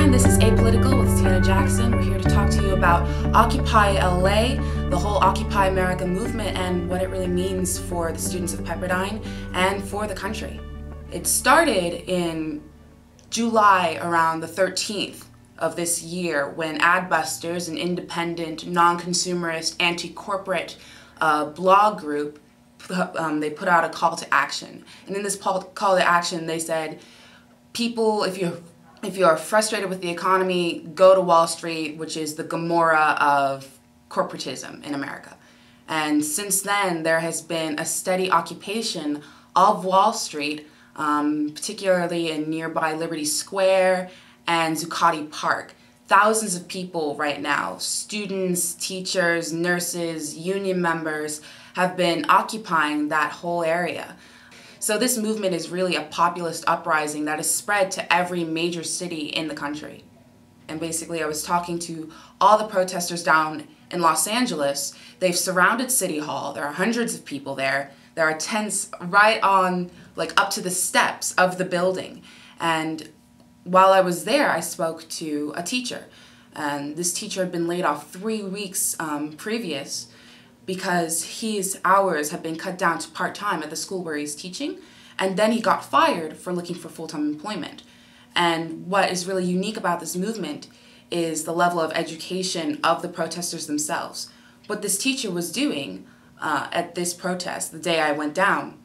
Pepperdine. This is Apolitical with Sienna Jackson. We're here to talk to you about Occupy L.A., the whole Occupy America movement, and what it really means for the students of Pepperdine and for the country. It started in July around the 13th of this year when Adbusters, an independent, non-consumerist, anti-corporate blog group, they put out a call to action. And in this call to action, they said, people, if you're frustrated with the economy, go to Wall Street, which is the Gomorrah of corporatism in America. And since then, there has been a steady occupation of Wall Street, particularly in nearby Liberty Square and Zuccotti Park. Thousands of people right now, students, teachers, nurses, union members, have been occupying that whole area. So this movement is really a populist uprising that has spread to every major city in the country. And basically I was talking to all the protesters down in Los Angeles. They've surrounded City Hall. There are hundreds of people there. There are tents right on, up to the steps of the building. And while I was there, I spoke to a teacher. And this teacher had been laid off 3 weeks previous because his hours have been cut down to part-time at the school where he's teaching, and then he got fired for looking for full-time employment. And what is really unique about this movement is the level of education of the protesters themselves. What this teacher was doing at this protest, the day I went down,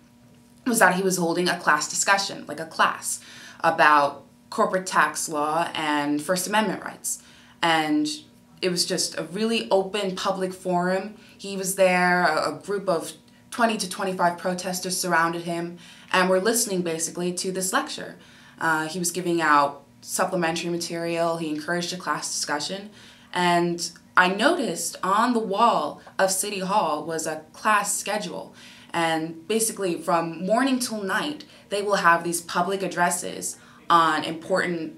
was that he was holding a class discussion, like a class, about corporate tax law and First Amendment rights. And it was just a really open public forum. He was there, a group of 20 to 25 protesters surrounded him, and were listening basically to this lecture. He was giving out supplementary material, he encouraged a class discussion, and I noticed on the wall of City Hall was a class schedule. And basically from morning till night, they will have these public addresses on important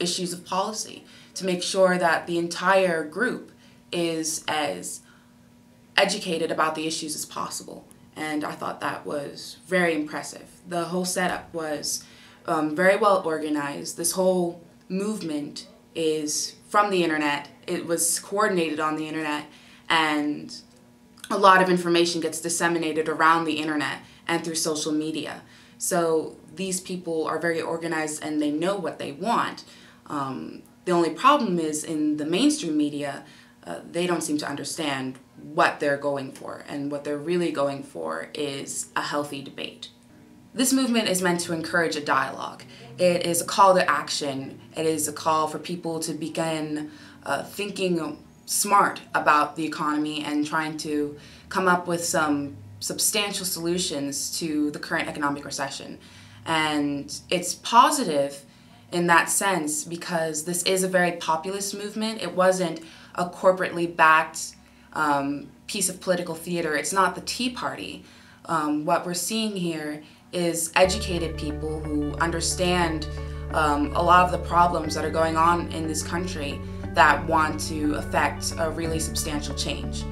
issues of policy to make sure that the entire group is as educated about the issues as possible. And I thought that was very impressive. The whole setup was very well organized. This whole movement is from the internet. It was coordinated on the internet, and a lot of information gets disseminated around the internet and through social media. So these people are very organized and they know what they want. The only problem is in the mainstream media, they don't seem to understand what they're going for, and what they're really going for is a healthy debate. This movement is meant to encourage a dialogue. It is a call to action. It is a call for people to begin thinking smart about the economy and trying to come up with some substantial solutions to the current economic recession. And it's positive in that sense because this is a very populist movement. It wasn't a corporately backed piece of political theater. It's not the Tea Party. What we're seeing here is educated people who understand a lot of the problems that are going on in this country that want to affect a really substantial change.